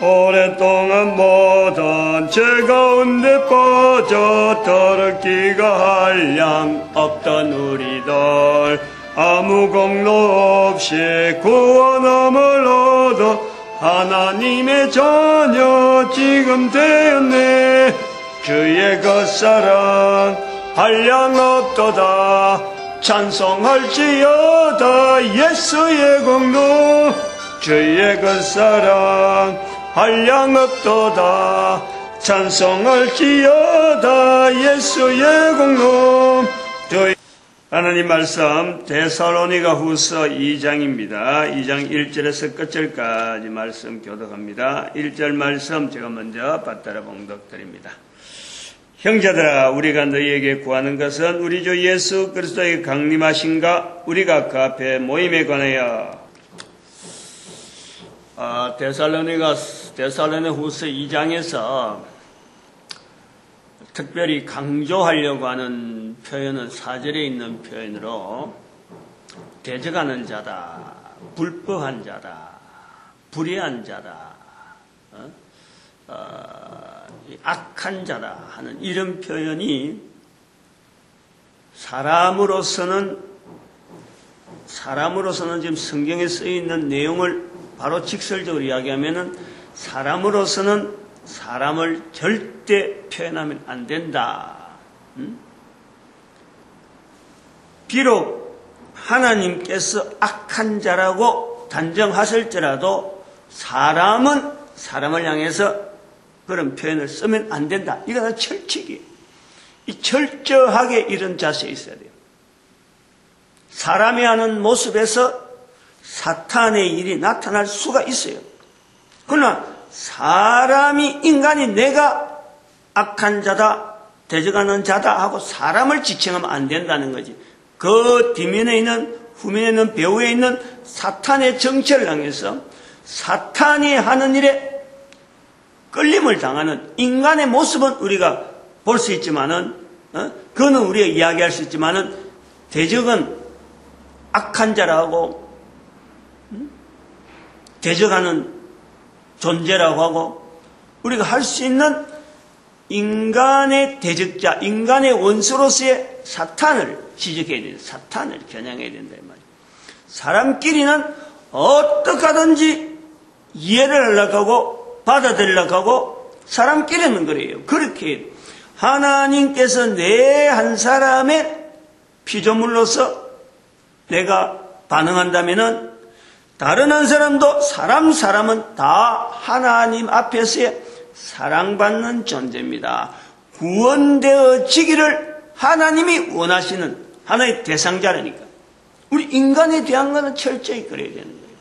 오랫동안 모든 죄 가운데 빠져 더럽기가 한량 없던 우리들 아무 공로 없이 구원함을 얻어 하나님의 자녀 지금 되었네. 주의 그 사랑 한량 없도다. 찬송할지어다 예수의 공로. 주의 그 사랑 한량 없도다. 찬송할지어다 예수의 공로. 하나님 말씀 데살로니가 후서 2장입니다. 2장 1절에서 끝절까지 말씀 교독합니다. 1절 말씀 제가 먼저 받들어 봉독드립니다. 형제들아, 우리가 너희에게 구하는 것은 우리 주 예수 그리스도의 강림하신가 우리가 그 앞에 모임에 관하여 데살로니 후서 2장에서 특별히 강조하려고 하는 표현은 4절에 있는 표현으로 대적하는 자다, 불법한 자다, 불의한 자다, 악한 자다 하는 이런 표현이 사람으로서는 지금 성경에 쓰여있는 내용을 바로 직설적으로 이야기하면은 사람으로서는 사람을 절대 표현하면 안 된다. 비록 하나님께서 악한 자라고 단정하실지라도 사람은 사람을 향해서 그런 표현을 쓰면 안 된다. 이거 다 철칙이에요. 이 철저하게 이런 자세에 있어야 돼요. 사람이 하는 모습에서 사탄의 일이 나타날 수가 있어요. 그러나 인간이 내가 악한 자다, 대적하는 자다 하고 사람을 지칭하면 안 된다는 거지. 그 뒷면에 있는, 후면에 있는, 배후에 있는 사탄의 정체를 향해서 사탄이 하는 일에 끌림을 당하는 인간의 모습은 우리가 볼 수 있지만은, 그거는 우리가 이야기할 수 있지만은, 대적은 악한 자라고, 대적하는 존재라고 하고 우리가 할 수 있는 인간의 대적자, 인간의 원수로서의 사탄을 지적해야 된다. 사탄을 겨냥해야 된다. 이 말이에요. 사람끼리는 어떻게 하든지 이해를 하려고 하고 받아들이려고 하고 사람끼리는 그래요. 그렇게 하나님께서 내 한 사람의 피조물로서 내가 반응한다면은 다른 한 사람도 사람은 다 하나님 앞에서의 사랑받는 존재입니다. 구원되어지기를 하나님이 원하시는 하나의 대상자라니까. 우리 인간에 대한 것은 철저히 그래야 되는 거예요.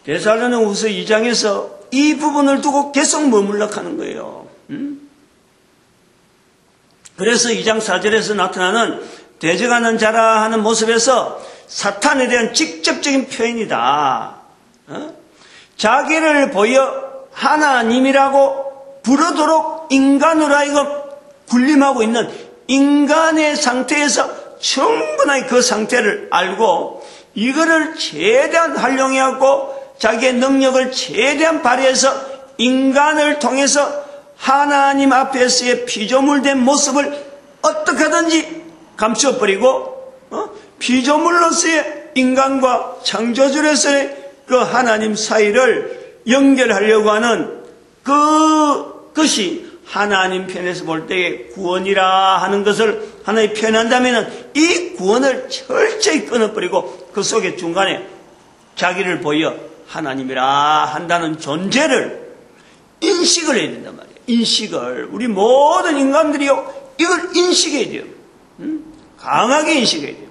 데살로니 후서 2장에서 이 부분을 두고 계속 머물러가는 거예요. 그래서 2장 4절에서 나타나는 대적하는 자라 하는 모습에서 사탄에 대한 직접적인 표현이다. 자기를 보여 하나님이라고 부르도록 인간으로 하여금 군림하고 있는 인간의 상태에서 충분하게 그 상태를 알고 이거를 최대한 활용해갖고 자기의 능력을 최대한 발휘해서 인간을 통해서 하나님 앞에서의 피조물된 모습을 어떻게 하든지 감춰버리고 피조물로서의 인간과 창조주로서의 그 하나님 사이를 연결하려고 하는 그것이 하나님 편에서 볼 때의 구원이라 하는 것을 하나님 표현한다면 이 구원을 철저히 끊어버리고 그 속에 중간에 자기를 보여 하나님이라 한다는 존재를 인식을 해야 된단 말이에요. 인식을. 우리 모든 인간들이요 이걸 인식해야 돼요. 강하게 인식해야 돼요.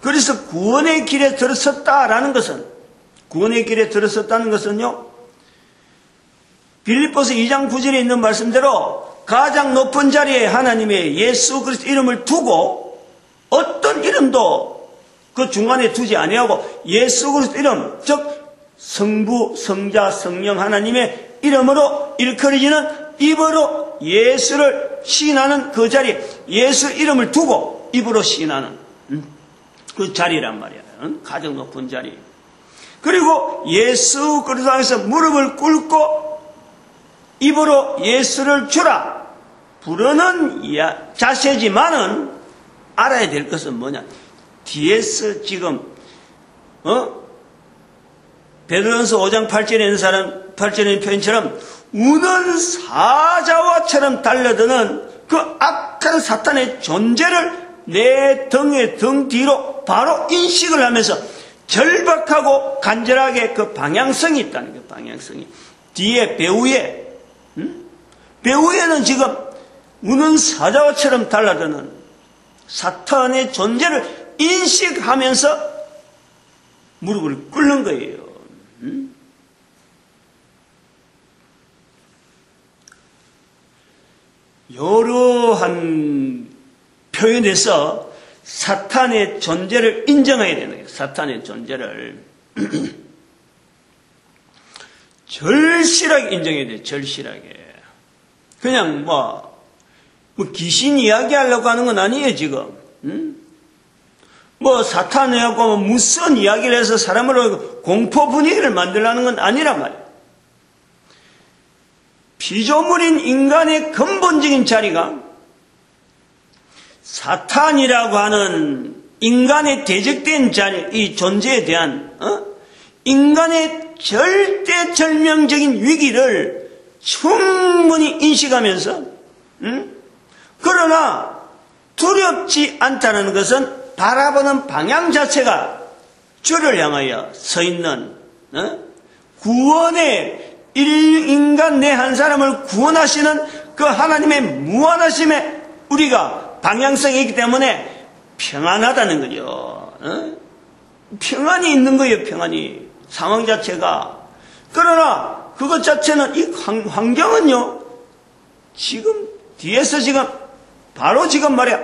그래서 구원의 길에 들어섰다는 것은요, 빌립보서 2장 9절에 있는 말씀대로 가장 높은 자리에 하나님의 예수 그리스도 이름을 두고 어떤 이름도 그 중간에 두지 아니하고 예수 그리스도 이름, 즉 성부, 성자, 성령 하나님의 이름으로 일컬어지는 입으로 예수를 시인하는 그 자리에 예수 이름을 두고 입으로 시인하는 그 자리란 말이야. 가장 높은 자리. 그리고 예수 그리스도 안에서 무릎을 꿇고 입으로 예수를 주라 부르는 자세지만은 알아야 될 것은 뭐냐? 뒤에서 지금 베드로전서 5장 8절의 표현처럼 우는 사자와처럼 달려드는 그 악한 사탄의 존재를 내 등의 등 뒤로 바로 인식을 하면서 절박하고 간절하게 그 방향성이 있다는 게 방향성이. 뒤에 배후에는 지금 우는 사자와처럼 달려드는 사탄의 존재를 인식하면서 무릎을 꿇는 거예요. 여러한 표현에서 사탄의 존재를 인정해야 되는 거예요. 사탄의 존재를 절실하게 인정해야 돼요. 절실하게. 그냥 뭐 귀신 이야기하려고 하는 건 아니에요, 지금. 뭐 사탄하고 무슨 이야기를 해서 사람을 공포 분위기를 만들려는 건 아니란 말이에요. 피조물인 인간의 근본적인 자리가 사탄이라고 하는 인간의 대적된 자리, 이 존재에 대한 인간의 절대절명적인 위기를 충분히 인식하면서 그러나 두렵지 않다는 것은 바라보는 방향 자체가 주를 향하여 서 있는 구원의 인간 내 한 사람을 구원하시는 그 하나님의 무한하심에 우리가 방향성이 있기 때문에 평안하다는 거죠. 평안이 있는 거예요. 평안이. 상황 자체가. 그러나 그것 자체는 이 환경은요. 지금 뒤에서 지금 바로 지금 말이야.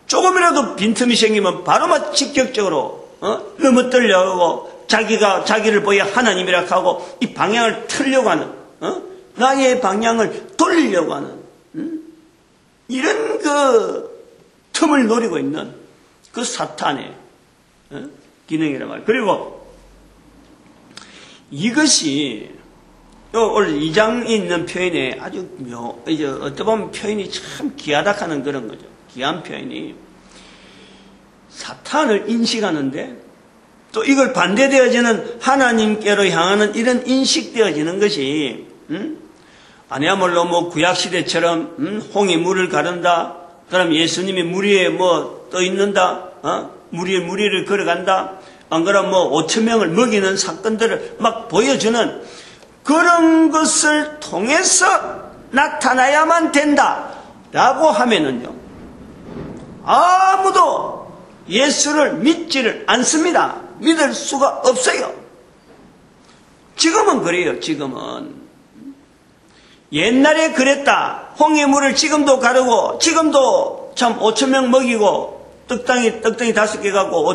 조금이라도 빈틈이 생기면 바로 막 직격적으로 넘어뜨려고 자기를 보여 하나님이라 하고 이 방향을 틀려고 하는 나의 방향을 돌리려고 하는 이런 그 틈을 노리고 있는 그 사탄의 기능이란 말이에요. 그리고 이것이 오늘 2장에 있는 표현에 아주 이제 어떻게 보면 표현이 참 기하다 하는 그런 거죠. 귀한 표현이 사탄을 인식하는데 또 이걸 반대되어지는 하나님께로 향하는 이런 인식되어지는 것이 아니야말로 뭐 구약시대처럼 홍이 물을 가른다. 그럼 예수님이 물 위에 뭐 떠 있는다. 물 위에 무리를 걸어간다. 안 그러면 뭐 5,000명을 먹이는 사건들을 막 보여주는 그런 것을 통해서 나타나야만 된다라고 하면은요. 아무도 예수를 믿지를 않습니다. 믿을 수가 없어요. 지금은 그래요. 지금은. 옛날에 그랬다. 홍해 물을 지금도 가르고 지금도 참 5,000명 먹이고 떡덩이 5개 갖고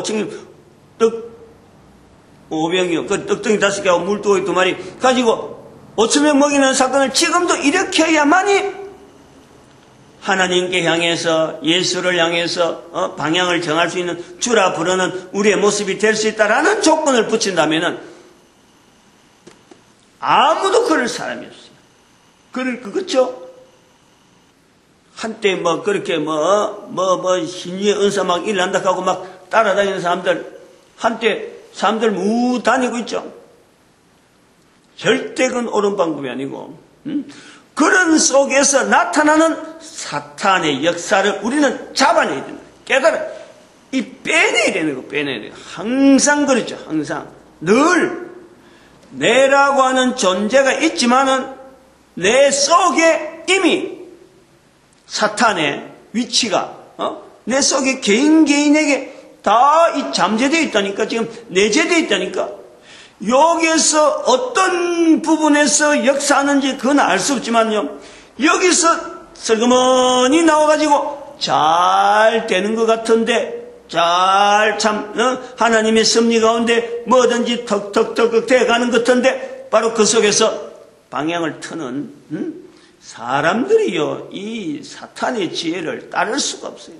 5병이요. 그 떡덩이 5개하고 물두꺼기 2마리 가지고 5,000명 먹이는 사건을 지금도 일으켜야만이 하나님께 향해서 예수를 향해서 방향을 정할 수 있는 주라 부르는 우리의 모습이 될 수 있다라는 조건을 붙인다면은 아무도 그럴 사람이 없어요. 그렇죠? 한때 뭐 그렇게 신유의 은사 막 일난다 하고 막 따라다니는 사람들 한때 사람들 무 다니고 있죠. 절대 그건 옳은 방법이 아니고 그런 속에서 나타나는 사탄의 역사를 우리는 잡아내야 됩니다. 빼내야 되는 거, 빼내야 돼요. 항상 그렇죠. 항상. 늘 내라고 하는 존재가 있지만은 내 속에 이미 사탄의 위치가, 내 속에 개인에게 다 잠재되어 있다니까, 지금 내재되어 있다니까. 여기에서 어떤 부분에서 역사하는지 그건 알 수 없지만요. 여기서 슬그머니 나와가지고 잘 되는 것 같은데, 하나님의 섭리 가운데 뭐든지 턱턱턱 돼가는 것 같은데, 바로 그 속에서 방향을 트는, 사람들이요, 이 사탄의 지혜를 따를 수가 없어요.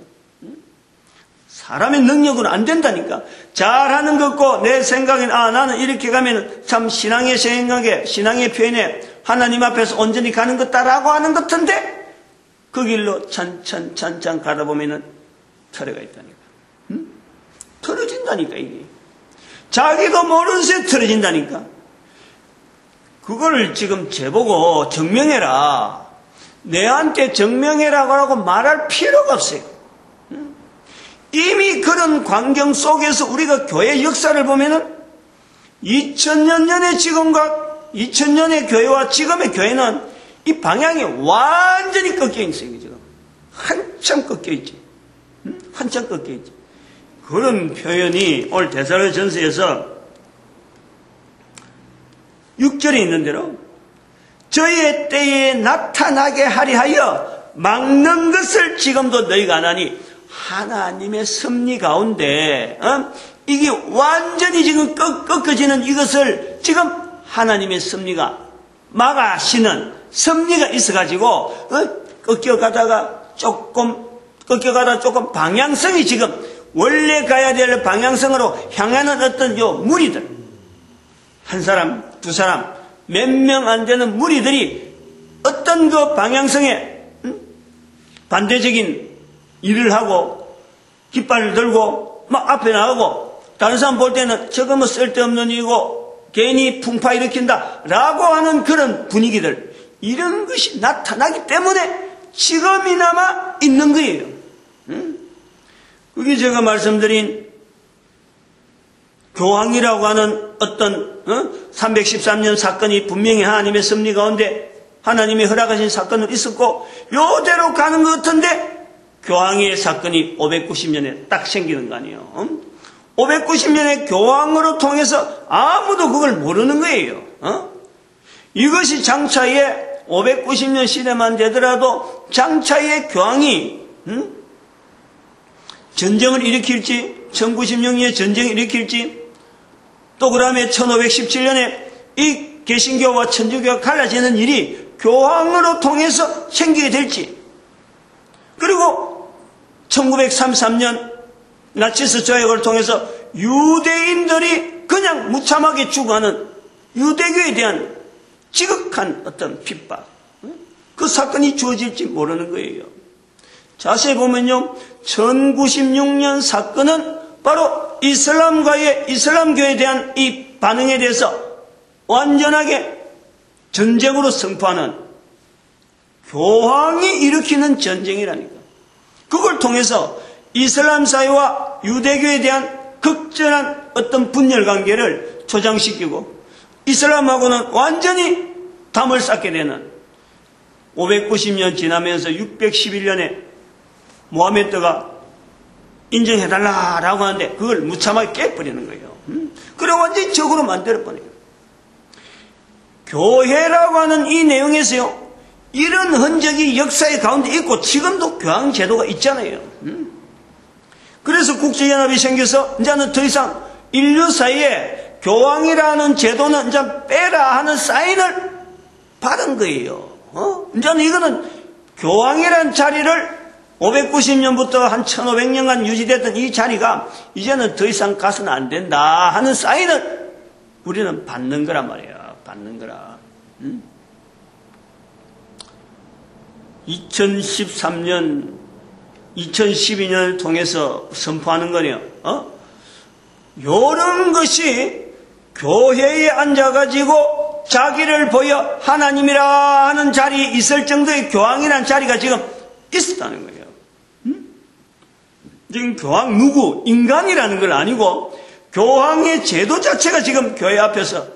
사람의 능력으로 안 된다니까. 잘하는 것 같고 내 생각엔 나는 이렇게 가면 참 신앙의 생각에 신앙의 표현에 하나님 앞에서 온전히 가는 것다라고 하는 것 같은데 그 길로 찬찬 가다 보면은 터레가 있다니까. 틀어진다니까 이게. 자기도 모르는 새 틀어진다니까. 그거를 지금 제보고 증명해라. 내한테 증명해라고 하고 말할 필요가 없어요. 이미 그런 광경 속에서 우리가 교회 역사를 보면은 2000년 전의 지금과 2000년의 교회와 지금의 교회는 이 방향이 완전히 꺾여 있어요. 지금 한참 꺾여 있지. 한참 꺾여 있지. 그런 표현이 오늘 데살로니가전서에서 6절에 있는 대로 저희의 때에 나타나게 하려 하여 막는 것을 지금도 너희가 안 하니 하나님의 섭리 가운데 이게 완전히 지금 꺾어지는 이것을 지금 하나님의 섭리가 막아시는 섭리가 있어가지고 꺾여가다가 조금 방향성이 지금 원래 가야 될 방향성으로 향하는 어떤 요 무리들 한 사람 두 사람 몇 명 안 되는 무리들이 어떤 그 방향성에 반대적인 일을 하고 깃발을 들고 막 앞에 나가고 다른 사람 볼 때는 저거 뭐 쓸데없는 일이고 괜히 풍파 일으킨다 라고 하는 그런 분위기들 이런 것이 나타나기 때문에 지금이나마 있는 거예요. 그게 제가 말씀드린 교황이라고 하는 어떤 313년 사건이 분명히 하나님의 섭리 가운데 하나님이 허락하신 사건은 있었고 요대로 가는 것 같은데 교황의 사건이 590년에 딱 생기는 거 아니에요. 590년의 교황으로 통해서 아무도 그걸 모르는 거예요. 이것이 장차에 590년 시대만 되더라도 장차에 교황이 전쟁을 일으킬지 1096년에 전쟁을 일으킬지 또 그 다음에 1517년에 이 개신교와 천주교가 갈라지는 일이 교황으로 통해서 생기게 될지 그리고 1933년 나치스 조약을 통해서 유대인들이 그냥 무참하게 죽어가는 유대교에 대한 지극한 어떤 핍박 그 사건이 주어질지 모르는 거예요. 자세히 보면요 1096년 사건은 바로 이슬람교에 대한 이 반응에 대해서 완전하게 전쟁으로 선포하는 교황이 일으키는 전쟁이라니까. 그걸 통해서 이슬람 사회와 유대교에 대한 극전한 어떤 분열 관계를 조장시키고 이슬람하고는 완전히 담을 쌓게 되는 590년 지나면서 611년에 모하메드가 인정해달라라고 하는데 그걸 무참하게 깨버리는 거예요. 그래 완전히 적으로 만들어버려요. 교회라고 하는 이 내용에서요. 이런 흔적이 역사의 가운데 있고 지금도 교황 제도가 있잖아요. 그래서 국제연합이 생겨서 이제는 더 이상 인류 사이에 교황이라는 제도는 이제 빼라 하는 사인을 받은 거예요. 이제는 이거는 교황이라는 자리를 590년부터 한 1500년간 유지됐던 이 자리가 이제는 더 이상 가서는 안 된다 하는 사인을 우리는 받는 거란 말이에요. 받는 거라. 2013년, 2012년을 통해서 선포하는 거네요. 요런 것이 교회에 앉아가지고 자기를 보여 하나님이라 하는 자리에 있을 정도의 교황이라는 자리가 지금 있었다는 거예요. 지금 교황 누구? 인간이라는 건 아니고 교황의 제도 자체가 지금 교회 앞에서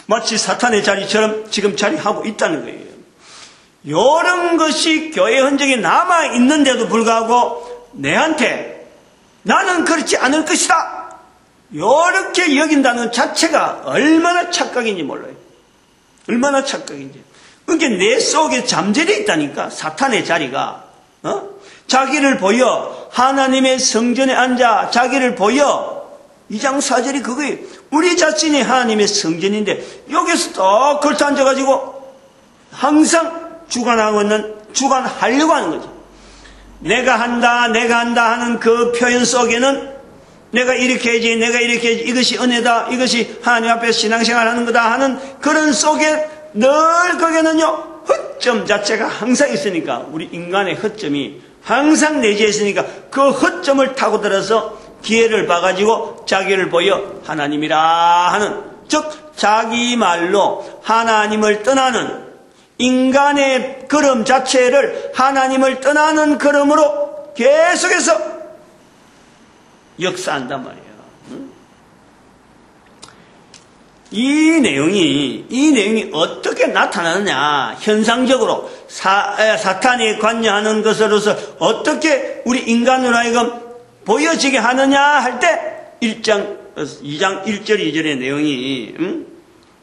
마치 사탄의 자리처럼 지금 자리하고 있다는 거예요. 이런 것이 교회 흔적이 남아있는데도 불구하고 내한테 나는 그렇지 않을 것이다. 이렇게 여긴다는 자체가 얼마나 착각인지 몰라요. 얼마나 착각인지. 그러니까 내 속에 잠재되어 있다니까 사탄의 자리가. 자기를 보여 하나님의 성전에 앉아 자기를 보여 2장 4절이 그거예요. 우리 자신이 하나님의 성전인데 여기서 딱 걸터 앉아가지고 항상 주관하려고 하는 거죠. 내가 한다 하는 그 표현 속에는 내가 이렇게 해야지, 내가 이렇게 해야지, 이것이 은혜다, 이것이 하나님 앞에서 신앙생활 하는 거다 하는 그런 속에 늘 거기는요, 허점 자체가 항상 있으니까, 우리 인간의 허점이 항상 내재해 있으니까 그 허점을 타고 들어서 기회를 봐가지고 자기를 보여 하나님이라 하는, 즉 자기 말로 하나님을 떠나는 인간의 걸음 자체를 하나님을 떠나는 걸음으로 계속해서 역사한단 말이에요. 이 내용이 어떻게 나타나느냐, 현상적으로 사탄이 관여하는 것으로서 어떻게 우리 인간으로 하여금 보여지게 하느냐 할 때 2장 1절 2절의 내용이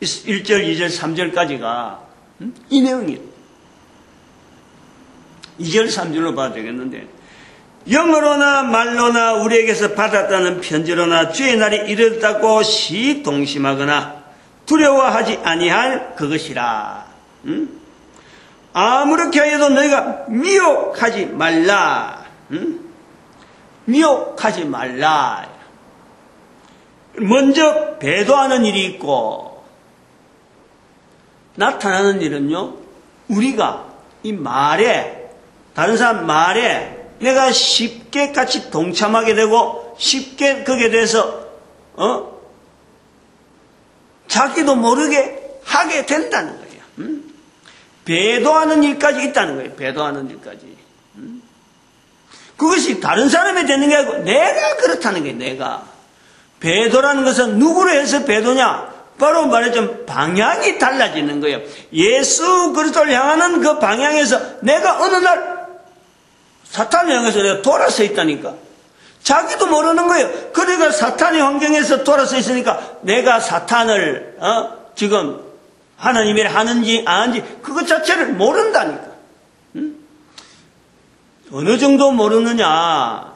1절 2절 3절까지가 이 내용이에요. 2절 3절로 봐도 되겠는데, 영어로나 말로나 우리에게서 받았다는 편지로나 주의 날이 이르렀다고 시동심하거나 두려워하지 아니할 그것이라. 아무렇게 하여도 너희가 미혹하지 말라. 미혹하지 말라. 먼저 배도하는 일이 있고, 나타나는 일은요, 우리가 이 말에, 다른 사람 말에 내가 쉽게 같이 동참하게 되고 쉽게 거기에 대해서 자기도 모르게 하게 된다는 거예요. 배도하는 일까지 있다는 거예요. 배도하는 일까지. 그것이 다른 사람이 되는 게 아니고 내가 그렇다는 거예요. 내가. 배도라는 것은 누구로 해서 배도냐? 바로 말하자면 방향이 달라지는 거예요. 예수 그리스도를 향하는 그 방향에서 내가 어느 날 사탄을 향해서 내가 돌아서 있다니까. 자기도 모르는 거예요. 그러니까 사탄의 환경에서 돌아서 있으니까 내가 사탄을 지금 하나님이라 하는지 안 하는지 그것 자체를 모른다니까. 어느 정도 모르느냐.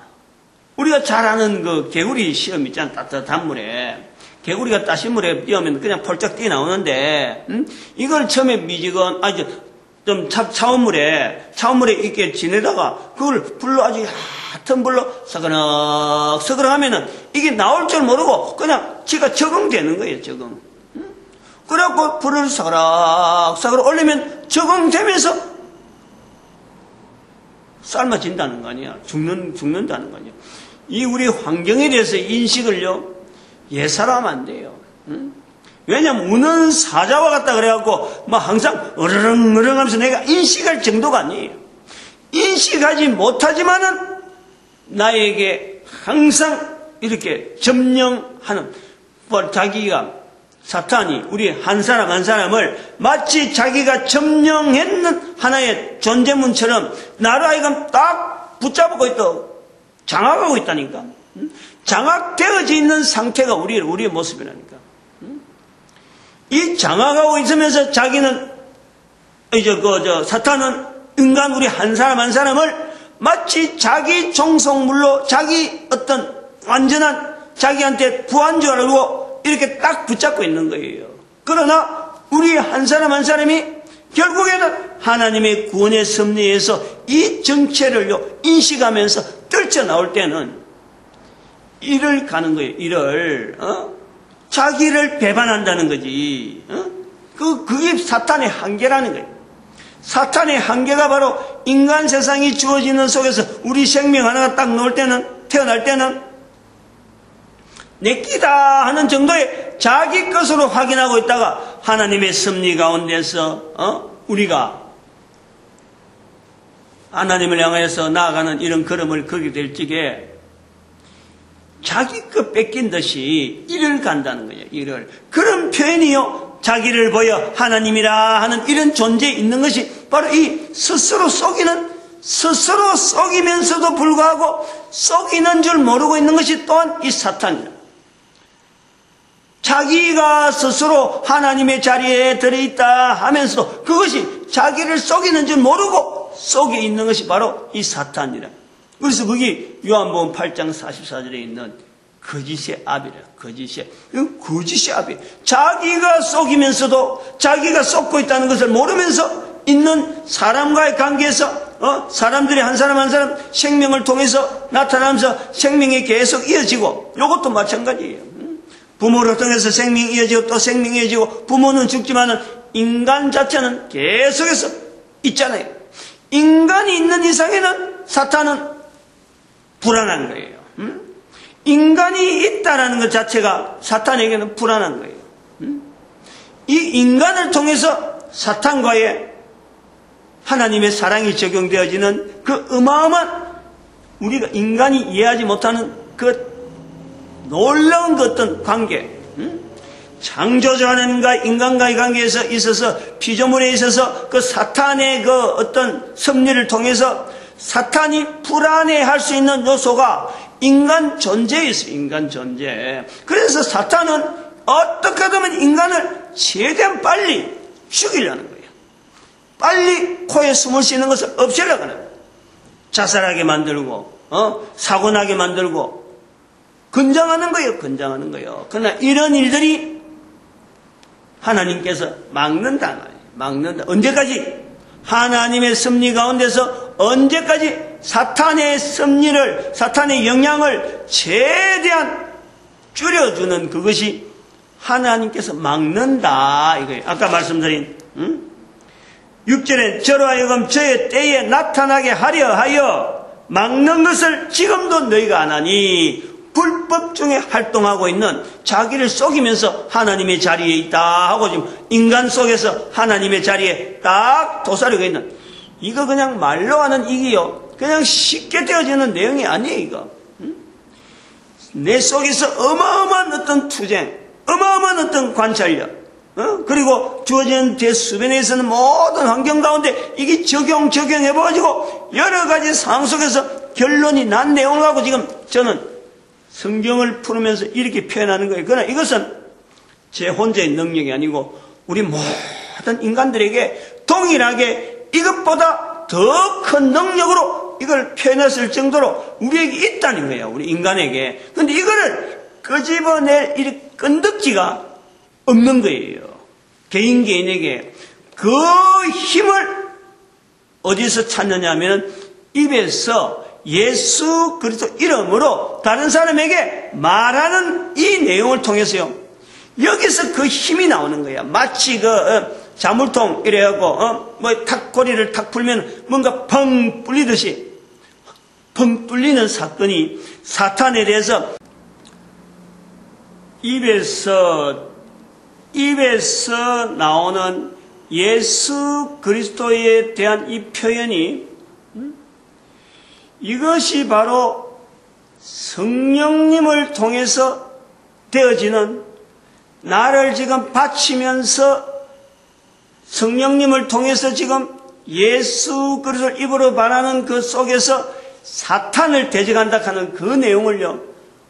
우리가 잘 아는 그 개구리 시험 있잖아. 따뜻한 물에. 개구리가 따신 물에 뛰어오면 그냥 펄쩍 뛰어나오는데 이걸 처음에 미지근 좀 차원물에 이렇게 지내다가 그걸 불로 아주 얕은 불로 서그럭 하면은 이게 나올 줄 모르고 그냥 지가 적응되는 거예요. 적응. 그래갖고 불을 서그럭 올리면 적응되면서 삶아진다는 거 아니야. 죽는다는 거 아니야. 이 우리 환경에 대해서 인식을요, 예사로하면 안 돼요. 왜냐면 우는 사자와 같다 그래갖고 막 항상 어르렁 하면서 내가 인식할 정도가 아니에요. 인식하지 못하지만은 나에게 항상 이렇게 점령하는, 자기가 사탄이 우리 한 사람 한 사람을 마치 자기가 점령했는 하나의 존재문처럼 나를 하여금 딱 붙잡고 있고 장악하고 있다니까. 장악되어져 있는 상태가 우리의 모습이라니까. 이 장악하고 있으면서 자기는 사탄은 인간 우리 한 사람 한 사람을 마치 자기 종속물로 자기 어떤 완전한 자기한테 부한 줄 알고 이렇게 딱 붙잡고 있는 거예요. 그러나 우리 한 사람 한 사람이 결국에는 하나님의 구원의 섭리에서 이 정체를요 인식하면서 떨쳐나올 때는 이를 가는 거예요. 이를 자기를 배반한다는 거지. 그게 사탄의 한계라는 거예요. 사탄의 한계가 바로 인간 세상이 주어지는 속에서 우리 생명 하나가 딱 태어날 때는 내 끼다 하는 정도의 자기 것으로 확인하고 있다가 하나님의 섭리 가운데서 우리가 하나님을 향해서 나아가는 이런 걸음을 걷게 될 적에 자기 것 뺏긴 듯이 이를 간다는 거예요. 이를. 그런 표현이요. 자기를 보여 하나님이라 하는 이런 존재에 있는 것이 바로 이 스스로 속이면서도 불구하고 속이는 줄 모르고 있는 것이 또한 이 사탄이다. 자기가 스스로 하나님의 자리에 들어있다 하면서도 그것이 자기를 속이는 줄 모르고 속에 있는 것이 바로 이 사탄이라. 그래서 거기 요한복음 8장 44절에 있는 거짓의 압이라. 거짓의 압이. 자기가 속이면서도 자기가 속고 있다는 것을 모르면서 있는 사람과의 관계에서 사람들이 한 사람 한 사람 생명을 통해서 나타나면서 생명이 계속 이어지고, 이것도 마찬가지예요. 부모를 통해서 생명이 이어지고 또 생명이 이어지고, 부모는 죽지만은 인간 자체는 계속해서 있잖아요. 인간이 있는 이상에는 사탄은 불안한 거예요. 인간이 있다라는 것 자체가 사탄에게는 불안한 거예요. 이 인간을 통해서 사탄과의 하나님의 사랑이 적용되어지는 그 어마어마한, 우리가 인간이 이해하지 못하는 그 놀라운 그 어떤 관계, 창조주 하나님과 인간과의 관계에서 있어서, 피조물에 있어서 그 사탄의 그 어떤 섭리를 통해서 사탄이 불안해할 수 있는 요소가 인간 존재에 있어요. 인간 존재. 그래서 사탄은 어떻게 하면 인간을 최대한 빨리 죽이려는 거예요. 빨리 코에 숨을 수 있는 것을 없애려고 하는 거예요. 자살하게 만들고, 사고나게 만들고, 건장하는 거예요. 건장하는 거예요. 그러나 이런 일들이 하나님께서 막는다 말이에요. 막는다. 언제까지? 하나님의 섭리 가운데서 언제까지 사탄의 섭리를, 사탄의 영향을 최대한 줄여주는 그것이 하나님께서 막는다 이거예요. 아까 말씀드린 6절에 저로 하여금 저의 때에 나타나게 하려 하여 막는 것을 지금도 너희가 안 하니, 불법 중에 활동하고 있는, 자기를 속이면서 하나님의 자리에 있다 하고 지금 인간 속에서 하나님의 자리에 딱 도사리고 있는, 이거 그냥 말로 하는 이게요, 그냥 쉽게 되어지는 내용이 아니에요. 이거 내 속에서 어마어마한 어떤 투쟁, 어마어마한 어떤 관찰력, 그리고 주어진 대수변에 있는 모든 환경 가운데 이게 적용해봐가지고 여러 가지 상황 속에서 결론이 난 내용을 갖고 지금 저는 성경을 풀으면서 이렇게 표현하는 거예요. 그러나 이것은 제 혼자의 능력이 아니고 우리 모든 인간들에게 동일하게 이것보다 더 큰 능력으로 이걸 표현했을 정도로 우리에게 있다는 거예요. 우리 인간에게. 그런데 이거를 끄집어낼 이 끈덕지가 없는 거예요. 개인에게. 그 힘을 어디서 찾느냐 하면 입에서 예수 그리스도 이름으로 다른 사람에게 말하는 이 내용을 통해서요. 여기서 그 힘이 나오는 거야. 마치 자물통 이래갖고 탁고리를 탁 풀면 뭔가 펑 뚫리듯이 펑 뚫리는 사건이 사탄에 대해서 입에서 나오는 예수 그리스도에 대한 이 표현이, 이것이 바로 성령님을 통해서 되어지는, 나를 지금 바치면서 성령님을 통해서 지금 예수 그리스도를 입으로 말하는 그 속에서 사탄을 대적한다 하는 그 내용을요,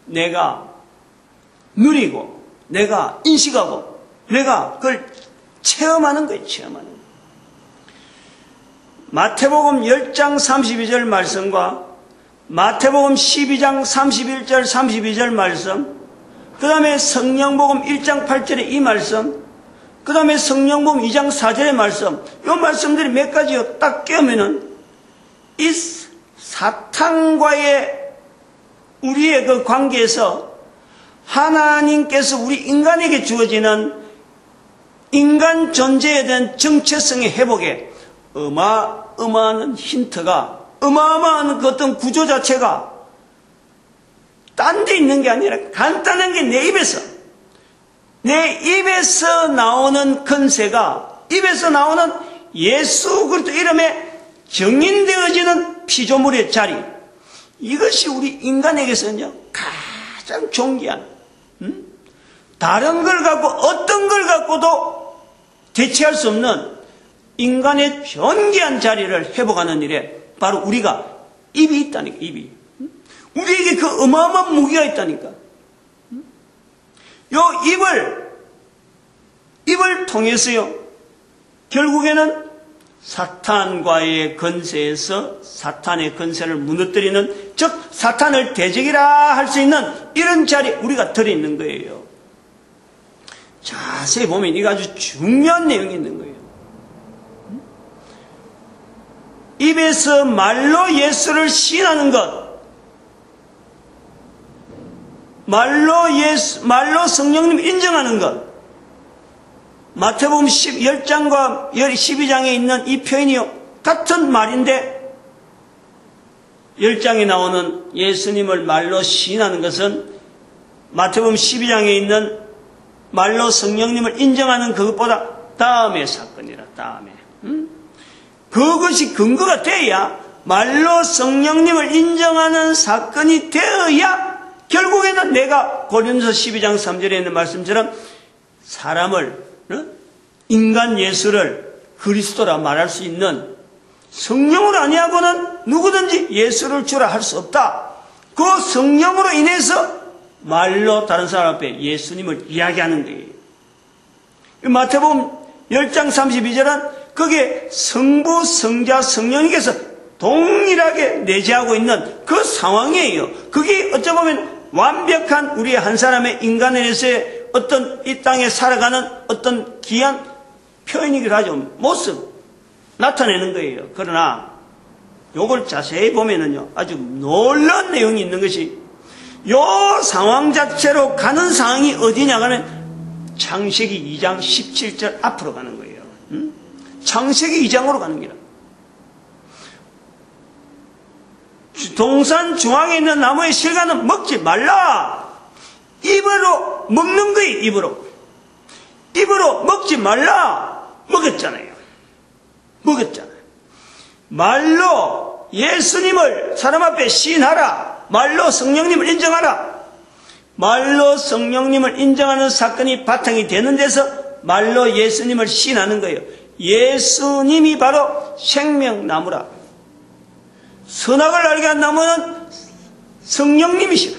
내가 누리고 내가 인식하고 내가 그걸 체험하는 거예요. 체험하는 거예요. 마태복음 10장 32절 말씀과 마태복음 12장 31절 32절 말씀, 그 다음에 성령복음 1장 8절의 이 말씀, 그 다음에 성령복음 2장 4절의 말씀, 이 말씀들이 몇 가지요 딱 깨우면은 이 사탄과의 우리의 그 관계에서 하나님께서 우리 인간에게 주어지는 인간 존재에 대한 정체성의 회복에 어마어마한 힌트가, 어마어마한 그 어떤 구조 자체가 딴 데 있는 게 아니라 간단한 게 내 입에서 나오는 건세가, 입에서 나오는 예수 그리스도 이름에 정인되어지는 피조물의 자리, 이것이 우리 인간에게서는요 가장 존귀한, 다른 걸 갖고 어떤 걸 갖고도 대체할 수 없는 인간의 존귀한 자리를 회복하는 일에 바로 우리가 입이 있다니까. 입이 우리에게 그 어마어마한 무기가 있다니까. 요 입을 통해서요 결국에는 사탄과의 건세에서 사탄의 건세를 무너뜨리는, 즉 사탄을 대적이라 할 수 있는 이런 자리에 우리가 들어있는 거예요. 자세히 보면 이거 아주 중요한 내용이 있는 거예요. 입에서 말로 예수를 시인하는 것, 말로 성령님 인정하는 것. 마태복음 10장과 12장에 있는 이 표현이요, 같은 말인데 10장에 나오는 예수님을 말로 시인하는 것은 마태복음 12장에 있는 말로 성령님을 인정하는 그것보다 다음의 사건이라. 다음에 그것이 근거가 돼야, 말로 성령님을 인정하는 사건이 되어야 결국에는 내가 고린도서 12장 3절에 있는 말씀처럼 사람을, 인간 예수를 그리스도라 말할 수 있는, 성령으로 아니하고는 누구든지 예수를 주라 할 수 없다. 그 성령으로 인해서 말로 다른 사람 앞에 예수님을 이야기하는 거예요. 마태복음 10장 32절은 거기에 성부, 성자, 성령님께서 동일하게 내재하고 있는 그 상황이에요. 그게 어쩌면 완벽한 우리의 한 사람의 인간에서의 어떤 이 땅에 살아가는 어떤 귀한 표현이기도 하죠. 모습 나타내는 거예요. 그러나 요걸 자세히 보면은요, 아주 놀라운 내용이 있는 것이, 요 상황 자체로 가는 상황이 어디냐 하면 창세기 2장 17절 앞으로 가는 거예요. 창세기 2장으로 가는 거예요. 동산 중앙에 있는 나무의 실과는 먹지 말라. 입으로 먹는 거예요. 입으로 먹지 말라. 먹었잖아요. 말로 예수님을 사람 앞에 시인하라. 말로 성령님을 인정하라. 말로 성령님을 인정하는 사건이 바탕이 되는 데서 말로 예수님을 시인하는 거예요. 예수님이 바로 생명나무라. 선악을 알게 한 나무는 성령님이시라.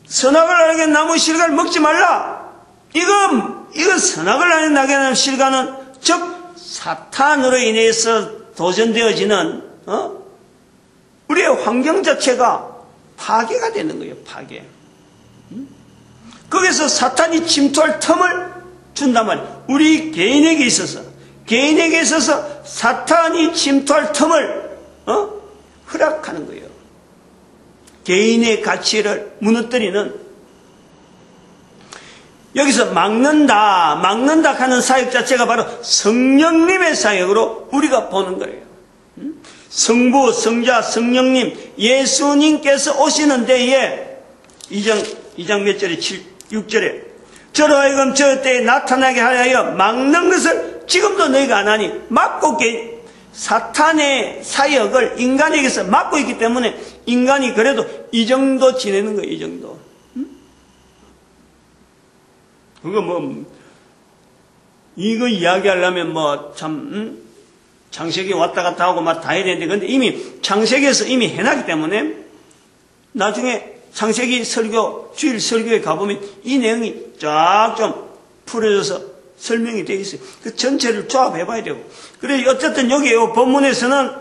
선악을 알게 한 나무 실과를 먹지 말라. 이건 선악을 알게 하는 실과는, 즉 사탄으로 인해서 도전되어지는 우리의 환경 자체가 파괴가 되는 거예요. 파괴. 거기서 사탄이 침투할 틈을 준단 말이에요. 우리 개인에게 있어서 사탄이 침투할 틈을 허락하는 거예요. 개인의 가치를 무너뜨리는, 여기서 막는다 하는 사역 자체가 바로 성령님의 사역으로 우리가 보는 거예요. 성부, 성자, 성령님, 예수님께서 오시는 데에 2장 몇 절에 6절에 저로 하여금 저 때에 나타나게 하여 막는 것을 지금도 너희가 안 하니, 막고 사탄의 사역을 인간에게서 막고 있기 때문에 인간이 그래도 이 정도 지내는 거예요. 이 정도. 그거 이거 이야기하려면 창세기 왔다 갔다 하고 다 해야 되는데, 근데 이미 창세기에서 이미 해놨기 때문에 나중에 창세기 주일 설교에 가보면 이 내용이 쫙 좀 풀어져서 설명이 되어 있어요. 그 전체를 조합해봐야 되고. 그래, 어쨌든 여기 본문에서는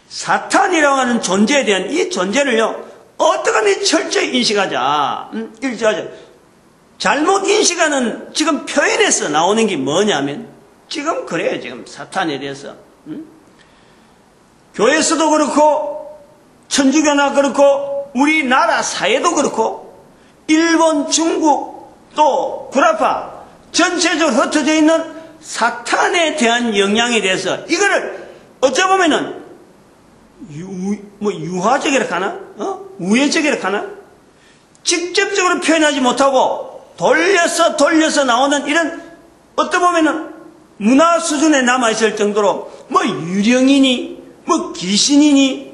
사탄이라고 하는 존재에 대한 이 존재를요, 어떻게 철저히 인식하자. 일치하자. 잘못 인식하는 지금 표현에서 나오는 게 뭐냐면, 지금 그래요. 지금 사탄에 대해서. 교회에서도 그렇고, 천주교나 그렇고, 우리나라 사회도 그렇고, 일본, 중국, 또 구라파 전체적으로 흩어져 있는 사탄에 대한 영향에 대해서 이거를 어쩌보면은 유화적이라 하나? 우회적이라 하나? 직접적으로 표현하지 못하고 돌려서 나오는 이런, 어떠보면은 문화 수준에 남아있을 정도로 유령이니 귀신이니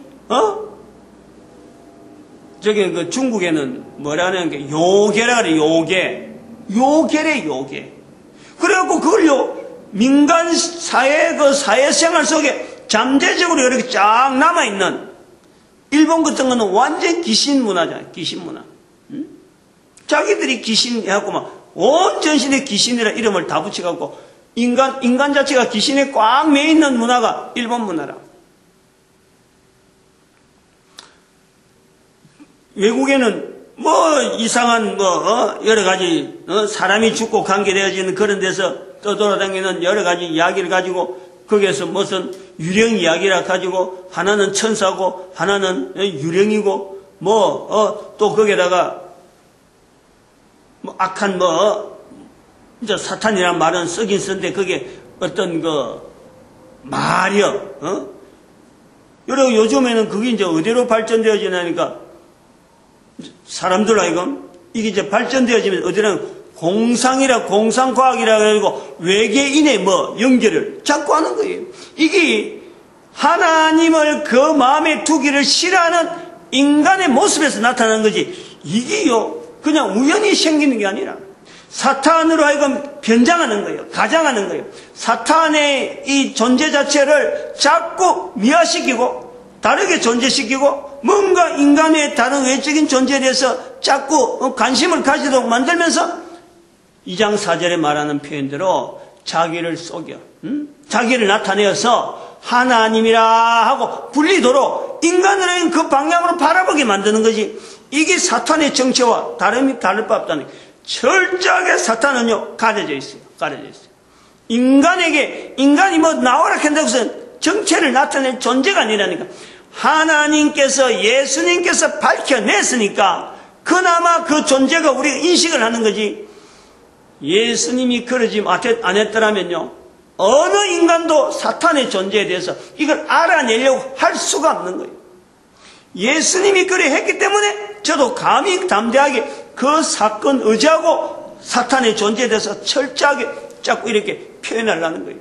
저기 그 중국에는 뭐라는 게 요괴라 그래. 요괴래. 그래갖고 그걸요, 민간 사회 사회생활 속에 잠재적으로 이렇게 쫙 남아있는, 일본 같은 거는 완전 귀신 문화잖아요. 귀신 문화. 자기들이 귀신 해갖고 온 전신에 귀신이라 이름을 다 붙여갖고 인간 자체가 귀신에 꽉 매있는 문화가 일본 문화라. 외국에는 이상한 여러 가지 사람이 죽고 관계되어지는 그런 데서 떠돌아다니는 여러 가지 이야기를 가지고 거기에서 무슨 유령 이야기라 가지고 하나는 천사고 하나는 유령이고 또 거기에다가 악한 이제 사탄이란 말은 쓰긴 쓰는데 그게 어떤 말이요. 여러 요즘에는 그게 이제 어디로 발전되어지냐니까 사람들 하여금 이게 이제 발전되어지면 어디랑 공상과학이라 가지고 외계인의 연결을 자꾸 하는 거예요. 이게 하나님을 그 마음에 두기를 싫어하는 인간의 모습에서 나타나는 거지. 이게요 그냥 우연히 생기는 게 아니라 사탄으로 하여금 변장하는 거예요. 가장하는 거예요. 사탄의 이 존재 자체를 자꾸 미화시키고 다르게 존재시키고 뭔가 인간의 다른 외적인 존재에 대해서 자꾸 관심을 가지도록 만들면서 2장 4절에 말하는 표현대로 자기를 속여 자기를 나타내어서 하나님이라 하고 불리도록 인간을 그 방향으로 바라보게 만드는 거지. 이게 사탄의 정체와 다를 바 없다는 거예요. 철저하게 사탄은요 가려져 있어요. 인간이 나오라 한다고 해서 정체를 나타낼 존재가 아니라니까. 하나님께서 예수님께서 밝혀냈으니까 그나마 그 존재가 우리가 인식을 하는 거지. 예수님이 그러지 안 했더라면요 어느 인간도 사탄의 존재에 대해서 이걸 알아내려고 할 수가 없는 거예요. 예수님이 그래 했기 때문에 저도 감히 담대하게 그 사건 의지하고 사탄의 존재에 대해서 철저하게 자꾸 이렇게 표현하려는 거예요.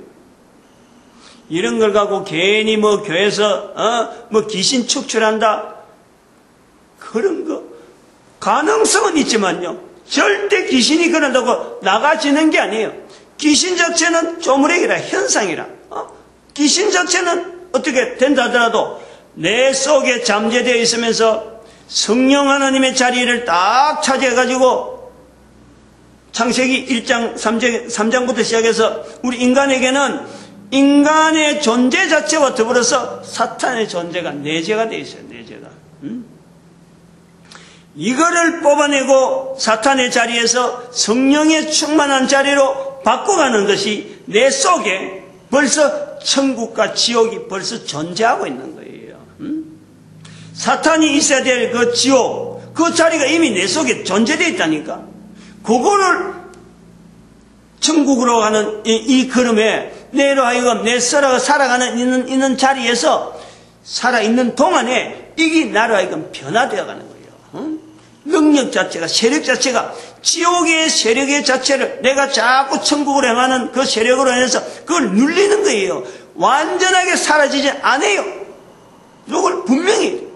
이런 걸 갖고 괜히 교회에서 귀신 축출한다 그런 거 가능성은 있지만요 절대 귀신이 그런다고 나가지는 게 아니에요. 귀신 자체는 조물액이라 현상이라 귀신 자체는 어떻게 된다 하더라도 내 속에 잠재되어 있으면서 성령 하나님의 자리를 딱 차지해가지고 창세기 1장 3장부터 시작해서 우리 인간에게는 인간의 존재 자체와 더불어서 사탄의 존재가 내재가 되어 있어요. 내재가. 이거를 뽑아내고 사탄의 자리에서 성령의 충만한 자리로 바꿔가는 것이 내 속에 벌써 천국과 지옥이 벌써 존재하고 있는 거예요. 사탄이 있어야 될 그 지옥, 그 자리가 이미 내 속에 존재되어 있다니까. 그거를 천국으로 가는 이 걸음에 내로 하여금 내 살아가는 있는 자리에서 살아있는 동안에 이게 나로 하여금 변화되어 가는 거예요. 능력 자체가, 세력 자체가, 지옥의 세력의 자체를 내가 자꾸 천국으로 향하는 그 세력으로 인해서 그걸 눌리는 거예요. 완전하게 사라지지 않아요. 이걸 분명히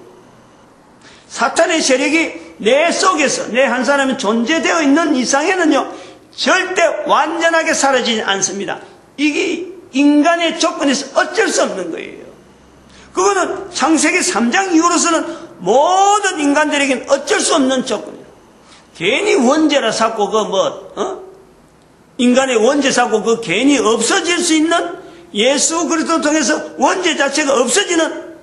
사탄의 세력이 내 속에서 내 한 사람이 존재되어 있는 이상에는요 절대 완전하게 사라지지 않습니다. 이게 인간의 조건에서 어쩔 수 없는 거예요. 그거는 창세기 3장 이후로서는 모든 인간들에게는 어쩔 수 없는 조건이에요. 괜히 원죄라 쌓고 인간의 원죄 쌓고 그 괜히 없어질 수 있는 예수 그리스도를 통해서 원죄 자체가 없어지는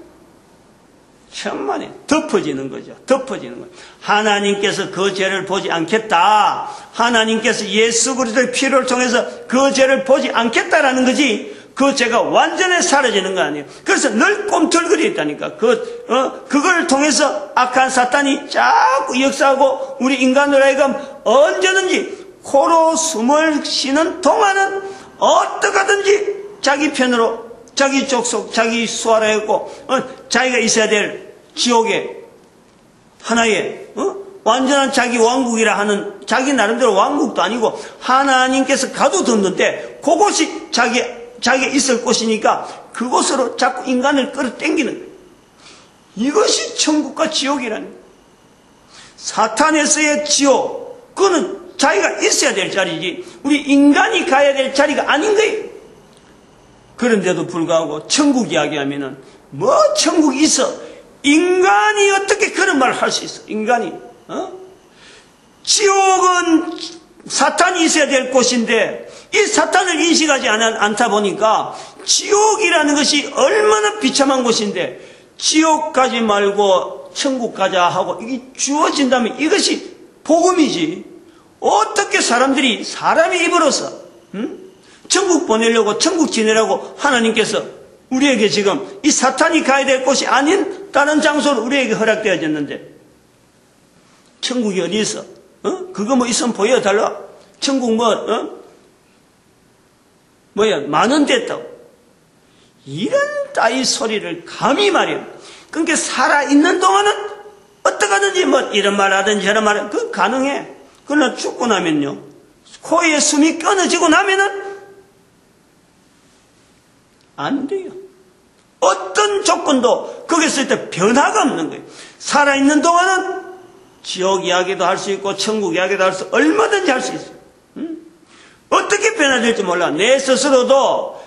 천만에 덮어지는 거죠. 덮어지는 거예요. 하나님께서 그 죄를 보지 않겠다. 하나님께서 예수 그리스도의 피를 통해서 그 죄를 보지 않겠다라는 거지. 그 죄가 완전히 사라지는 거 아니에요. 그래서 늘 꿈틀거리 있다니까. 그걸 통해서 악한 사탄이 자꾸 역사하고 우리 인간을 하여금 언제든지 코로 숨을 쉬는 동안은 어떻게든지 자기 편으로 자기 족속, 자기 수하라 했고 자기가 있어야 될 지옥의 하나의 완전한 자기 왕국이라 하는 자기 나름대로 왕국도 아니고 하나님께서 가둬뒀는데 그곳이 자기가 있을 곳이니까 그곳으로 자꾸 인간을 끌어당기는 거예요. 이것이 천국과 지옥이라는 거예요. 사탄에서의 지옥, 그거는 자기가 있어야 될 자리지 우리 인간이 가야 될 자리가 아닌 거예요. 그런데도 불구하고 천국 이야기하면은 천국이 있어. 인간이 어떻게 그런 말을 할 수 있어? 인간이 지옥은 사탄이 있어야 될 곳인데 이 사탄을 인식하지 않다 보니까 지옥이라는 것이 얼마나 비참한 곳인데 지옥 가지 말고 천국 가자 하고 이게 주어진다면 이것이 복음이지. 어떻게 사람이 입으로서 천국 보내려고 천국 지내라고 하나님께서 우리에게 지금 이 사탄이 가야 될 곳이 아닌 다른 장소로 우리에게 허락되어졌는데 천국이 어디 있어? 그거 뭐 있으면 보여달라. 천국 만원 됐다고. 이런 따위 소리를 감히 말이야. 그러니까 살아있는 동안은 어떡하든지 이런 말 하든지 저런 말 하든지 그건 가능해. 그러나 죽고 나면요. 코에 숨이 끊어지고 나면은 안 돼요. 어떤 조건도 거기서 일단 변화가 없는 거예요. 살아있는 동안은 지옥 이야기도 할 수 있고 천국 이야기도 할 수 얼마든지 할 수 있어요. 어떻게 변화될지 몰라. 내 스스로도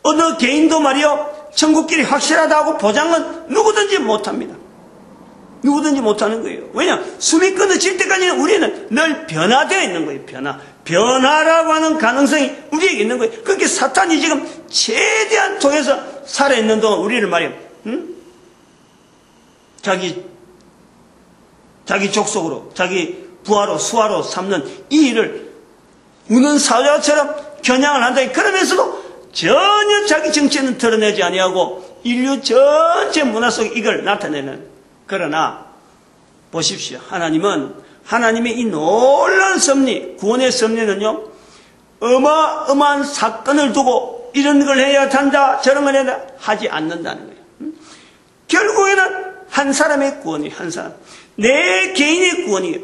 어느 개인도 말이요 천국길이 확실하다고 보장은 누구든지 못합니다. 누구든지 못하는 거예요. 왜냐? 숨이 끊어질 때까지는 우리는 늘 변화되어 있는 거예요. 변화라고 하는 가능성이 우리에게 있는 거예요. 그렇게 사탄이 지금 최대한 통해서 살아있는 동안 우리를 말이요 자기 족속으로 자기 부하로 수하로 삼는 이 일을 우는 사자처럼 겨냥을 한다. 그러면서도 전혀 자기 정체는 드러내지 아니하고 인류 전체 문화 속에 이걸 나타내는. 그러나 보십시오. 하나님의 이 놀라운 섭리, 구원의 섭리는요 어마어마한 사건을 두고 이런 걸 해야 한다 저런 걸 해야 하지 않는다는 거예요. 결국에는 한 사람의 구원이 한 사람 내 개인의 구원이에요.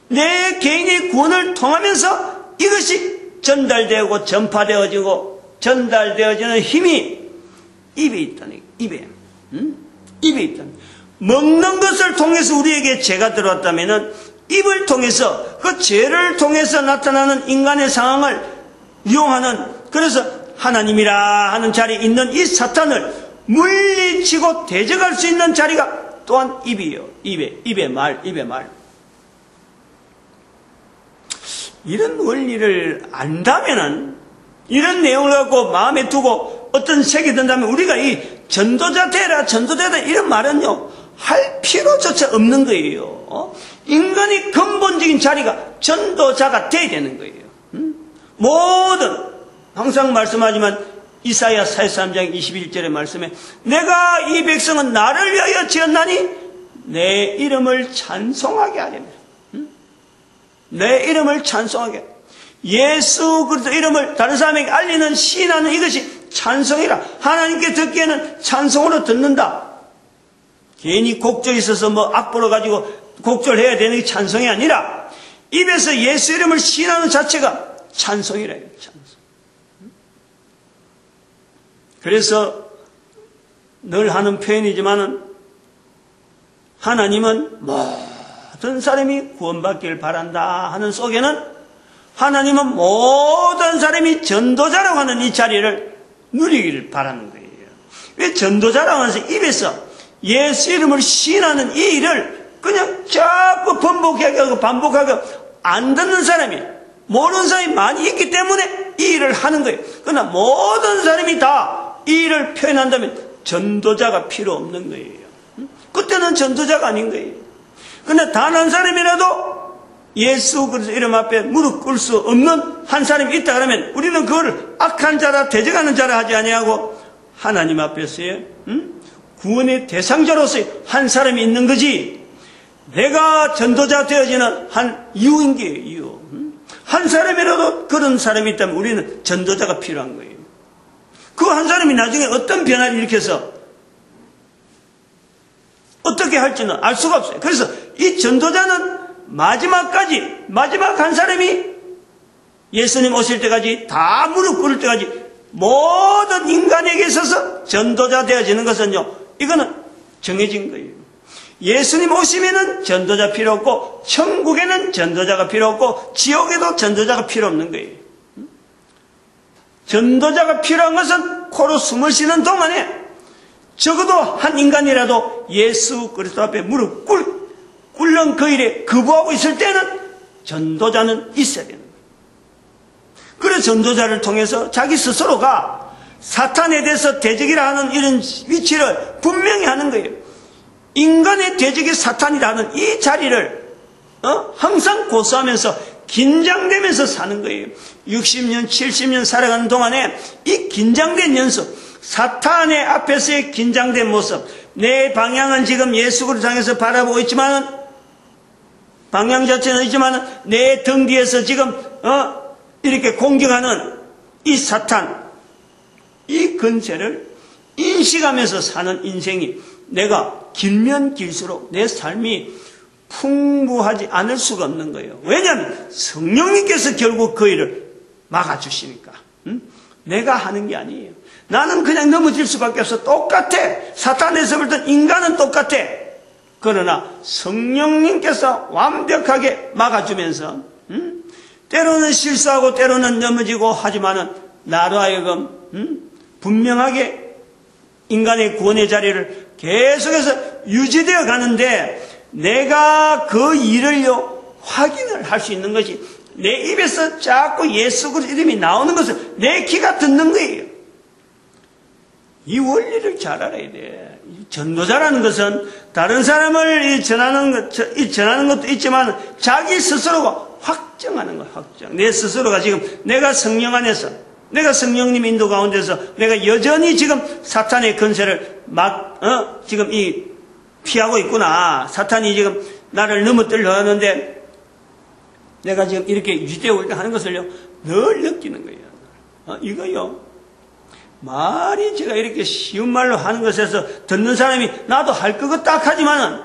내 개인의 구원을 통하면서 이것이 전달되고 전파되어지고 전달되어지는 힘이 입에 있다는 거예요. 입에 있다는 거예요. 먹는 것을 통해서 우리에게 죄가 들어왔다면 입을 통해서 그 죄를 통해서 나타나는 인간의 상황을 이용하는 그래서 하나님이라 하는 자리에 있는 이 사탄을 물리치고 대적할 수 있는 자리가 또한 입이에요. 입의 말. 이런 원리를 안다면은 이런 내용을 갖고 마음에 두고 어떤 색이 든다면 우리가 이 전도자 되라 이런 말은요 할 필요조차 없는 거예요. 인간이 근본적인 자리가 전도자가 돼야 되는 거예요. 모든 항상 말씀하지만 이사야 43장 21절의 말씀에 내가 이 백성은 나를 위하여 지었나니 내 이름을 찬송하게 하려면 내 이름을 찬송하게 예수 그리스도 이름을 다른 사람에게 알리는 시인하는 이것이 찬송이라. 하나님께 듣기에는 찬송으로 듣는다. 괜히 곡절이 있어서 악보로 가지고 곡절해야 되는 게 찬송이 아니라 입에서 예수 이름을 시인하는 자체가 찬송이라 해요. 찬송. 그래서 늘 하는 표현이지만은 하나님은 모든 사람이 구원받기를 바란다 하는 속에는 하나님은 모든 사람이 전도자라고 하는 이 자리를 누리기를 바라는 거예요. 왜 전도자라고 하면서 입에서 예수 이름을 시인하는 이 일을 그냥 자꾸 반복하고 안 듣는 사람이 모르는 사람이 많이 있기 때문에 이 일을 하는 거예요. 그러나 모든 사람이 다 이 일을 표현한다면 전도자가 필요 없는 거예요. 그때는 전도자가 아닌 거예요. 그러나 단 한 사람이라도 예수 그리스도 이름 앞에 무릎 꿇을 수 없는 한 사람이 있다 그러면 우리는 그거를 악한 자라 대적하는 자라 하지 아니하고 하나님 앞에서의 구원의 대상자로서의 한 사람이 있는 거지. 내가 전도자 되어지는 한 이유인 게 이유. 한 사람이라도 그런 사람이 있다면 우리는 전도자가 필요한 거예요. 그 한 사람이 나중에 어떤 변화를 일으켜서 어떻게 할지는 알 수가 없어요. 그래서 이 전도자는 마지막 한 사람이 예수님 오실 때까지 다 무릎 꿇을 때까지 모든 인간에게 있어서 전도자 되어지는 것은요, 이거는 정해진 거예요. 예수님 오시면은 전도자 필요 없고 천국에는 전도자가 필요 없고 지옥에도 전도자가 필요 없는 거예요. 전도자가 필요한 것은 코로 숨을 쉬는 동안에 적어도 한 인간이라도 예수 그리스도 앞에 무릎 꿇는 그 일에 거부하고 있을 때는 전도자는 있어야 되는 거예요. 그래서 전도자를 통해서 자기 스스로가 사탄에 대해서 대적이라 하는 이런 위치를 분명히 하는 거예요. 인간의 대적이 사탄이라 하는 이 자리를 항상 고수하면서 긴장되면서 사는 거예요. 60년, 70년 살아가는 동안에 이 긴장된 연속, 사탄의 앞에서의 긴장된 모습, 내 방향은 지금 예수 그리스도 향해서 바라보고 있지만은, 방향 자체는 있지만은, 내 등 뒤에서 지금, 이렇게 공격하는 이 사탄, 이 근세를 인식하면서 사는 인생이 내가 길면 길수록 내 삶이 풍부하지 않을 수가 없는 거예요. 왜냐하면 성령님께서 결국 그 일을 막아주시니까. 내가 하는 게 아니에요. 나는 그냥 넘어질 수밖에 없어. 똑같아. 사탄에서 볼땐 인간은 똑같아. 그러나 성령님께서 완벽하게 막아주면서 때로는 실수하고 때로는 넘어지고 하지만은 나로 하여금 분명하게 인간의 구원의 자리를 계속해서 유지되어 가는데 내가 그 일을요 확인을 할 수 있는 것이 내 입에서 자꾸 예수 그리스도 이름이 나오는 것을 내 귀가 듣는 거예요. 이 원리를 잘 알아야 돼. 전도자라는 것은 다른 사람을 전하는 것도 있지만 자기 스스로가 확정하는 거야. 확정. 내 스스로가 지금 내가 성령 안에서, 내가 성령님 인도 가운데서 내가 여전히 지금 사탄의 근세를 지금 피하고 있구나. 사탄이 지금 나를 넘어뜨려 하는데 내가 지금 이렇게 유지되어 하는 것을요 늘 느끼는 거예요. 이거요 말이 제가 이렇게 쉬운 말로 하는 것에서 듣는 사람이 나도 할 것 같다 하지만은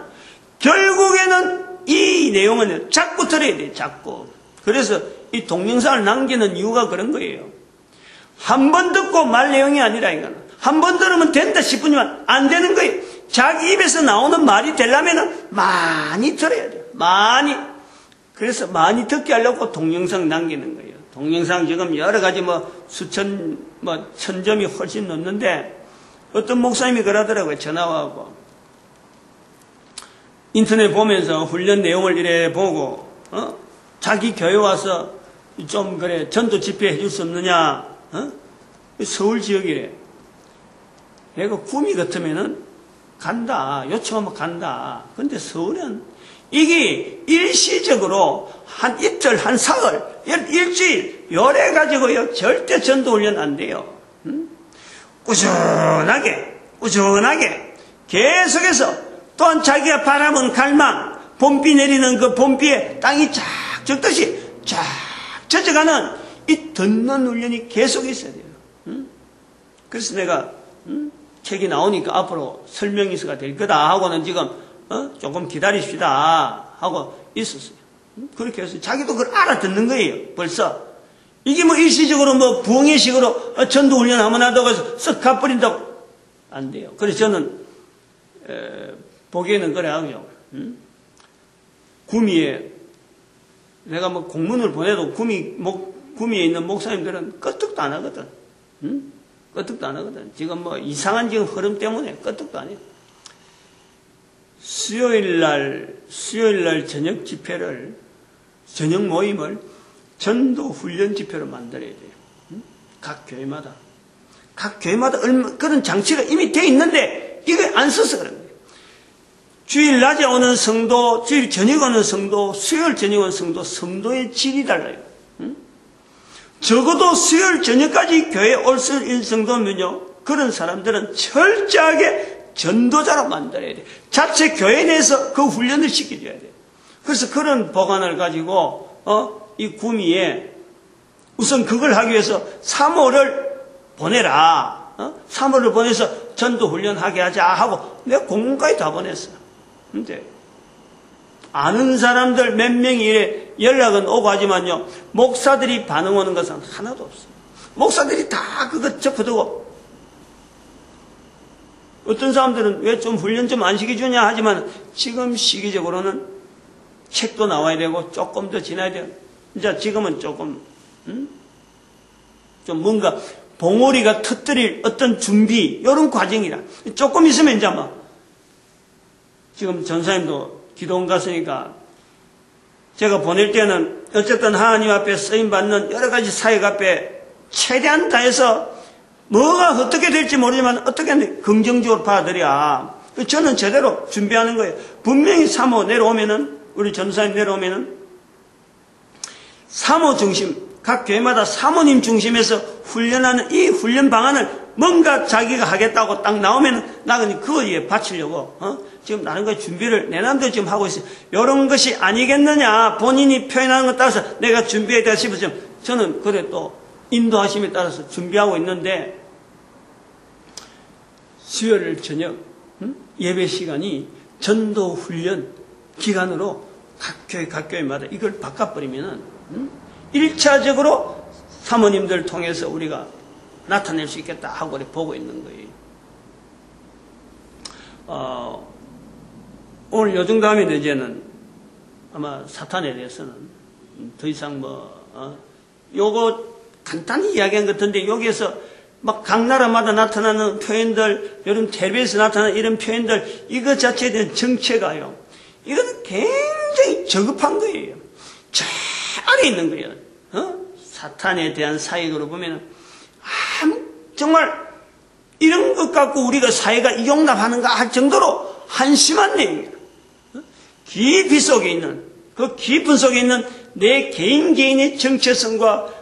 결국에는 이 내용은 자꾸 들어야 돼. 자꾸. 그래서 이 동영상을 남기는 이유가 그런 거예요. 한 번 듣고 말 내용이 아니라 이거는 한 번 들으면 된다 싶으면 안 되는 거예요. 자기 입에서 나오는 말이 되려면 많이 들어야 돼요. 많이. 그래서 많이 듣게 하려고 동영상 남기는 거예요. 동영상 지금 여러 가지 천 점이 훨씬 넘는데 어떤 목사님이 그러더라고요. 전화 와고 인터넷 보면서 훈련 내용을 이래 보고 자기 교회 와서 좀 그래 전도 집회 해줄 수 없느냐? 서울 지역이래. 내가 구미 같으면은 간다. 요청하면 간다. 근데 서울은 이게 일시적으로 한 이틀, 한 사흘, 일주일 요래 가지고요 절대 전도 훈련 안 돼요. 꾸준하게 계속해서 또한 자기가 바라본 갈망, 봄비 내리는 그 봄비에 땅이 쫙 젖듯이 쫙 젖어가는 이 듣는 훈련이 계속 있어야 돼요. 그래서 내가 책이 나오니까 앞으로 설명이서가 될 거다 하고는 지금 조금 기다리십시다 하고 있었어요. 그렇게 해서 자기도 그걸 알아듣는 거예요. 벌써 이게 일시적으로 부흥회식으로 전도 훈련하면 하다고 해서 쓱 가버린다고 안 돼요. 그래서 저는 보기에는 그래 하고요. 구미에 내가 공문을 보내도 구미에 있는 목사님들은 끄떡도 안 하거든. 끄떡도 안 하거든. 지금 이상한 지금 흐름 때문에 끄떡도 안 해요. 수요일날 저녁 집회를, 저녁 모임을 전도 훈련 집회로 만들어야 돼요. 각 교회마다 그런 장치가 이미 돼 있는데 이걸 안 써서 그런 거예요. 주일 낮에 오는 성도, 주일 저녁에 오는 성도, 수요일 저녁에 오는 성도, 성도의 질이 달라요. 적어도 수요일 저녁까지 교회에 올 수 있는 정도면요, 그런 사람들은 철저하게 전도자로 만들어야 돼. 자체 교회 내에서 그 훈련을 시켜줘야 돼. 그래서 그런 보관을 가지고 이 구미에 우선 그걸 하기 위해서 사모를 보내라. 사모를 보내서 전도 훈련하게 하자 하고 내가 공문까지 다 보냈어. 근데 아는 사람들 몇 명이 연락은 오고 하지만요, 목사들이 반응 오는 것은 하나도 없어요. 목사들이 다 그거 접어두고, 어떤 사람들은 왜 좀 훈련 좀 안 시켜주냐 하지만 지금 시기적으로는 책도 나와야 되고 조금 더 지나야 돼요. 이제 지금은 조금 좀 뭔가 봉오리가 터뜨릴 어떤 준비 이런 과정이라 조금 있으면 이제 지금 전사님도 기도원 갔으니까 제가 보낼 때는 어쨌든 하나님 앞에 쓰임받는 여러 가지 사역 앞에 최대한 다해서 뭐가 어떻게 될지 모르지만 어떻게 긍정적으로 받아들여. 저는 제대로 준비하는 거예요. 분명히 사모 내려오면은, 우리 전사님 내려오면은 사모 중심, 각 교회마다 사모님 중심에서 훈련하는 이 훈련 방안을 뭔가 자기가 하겠다고 딱 나오면 나는 그거에 바치려고 지금 나는 그 준비를 내 남대로 지금 하고 있어요. 이런 것이 아니겠느냐, 본인이 표현하는 것 따라서 내가 준비해야 싶어서 저는 그래 또 인도하심에 따라서 준비하고 있는데, 수요일 저녁 예배 시간이 전도 훈련 기간으로 각 교회마다 이걸 바꿔버리면은 1차적으로 사모님들 통해서 우리가 나타낼 수 있겠다 하고 보고 있는 거예요. 오늘 요 정도 하면 이제는 아마 사탄에 대해서는 더 이상 요거 간단히 이야기한 것 같은데, 여기에서 막 각 나라마다 나타나는 표현들, 여러분 텔레비에서 나타나는 이런 표현들, 이거 자체에 대한 정체가요, 이건 굉장히 저급한 거예요. 저 안에 있는 거예요. 사탄에 대한 사역으로 보면 정말 이런 것 갖고 우리가 사회가 용납하는가 할 정도로 한심한 내용이에요. 깊이 속에 있는, 그 깊은 속에 있는 내 개인의 정체성과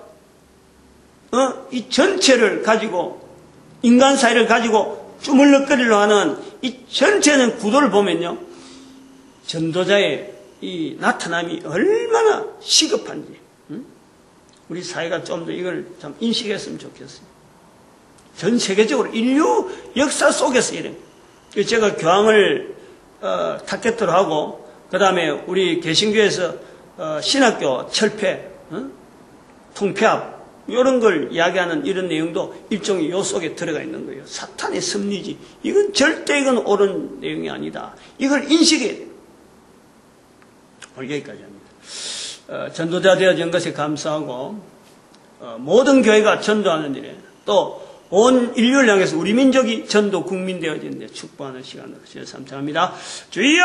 이 전체를 가지고, 인간 사회를 가지고 주물럭거리려 하는 이 전체는 구도를 보면요, 전도자의 이 나타남이 얼마나 시급한지 우리 사회가 좀 더 이걸 참 인식했으면 좋겠어요. 전 세계적으로 인류 역사 속에서 이래. 제가 교황을 타겟으로 하고, 그 다음에 우리 개신교에서 신학교 철폐, 통폐합, 이런 걸 이야기하는 이런 내용도 일종의 요 속에 들어가 있는 거예요. 사탄의 섭리지. 이건 절대 이건 옳은 내용이 아니다. 이걸 인식해야 돼요. 오늘 여기까지 합니다. 전도자 되어진 것에 감사하고, 모든 교회가 전도하는 일에, 또 온 인류를 향해서 우리 민족이 전도 국민 되어지는데 축복하는 시간으로 주여 감사합니다. 주여!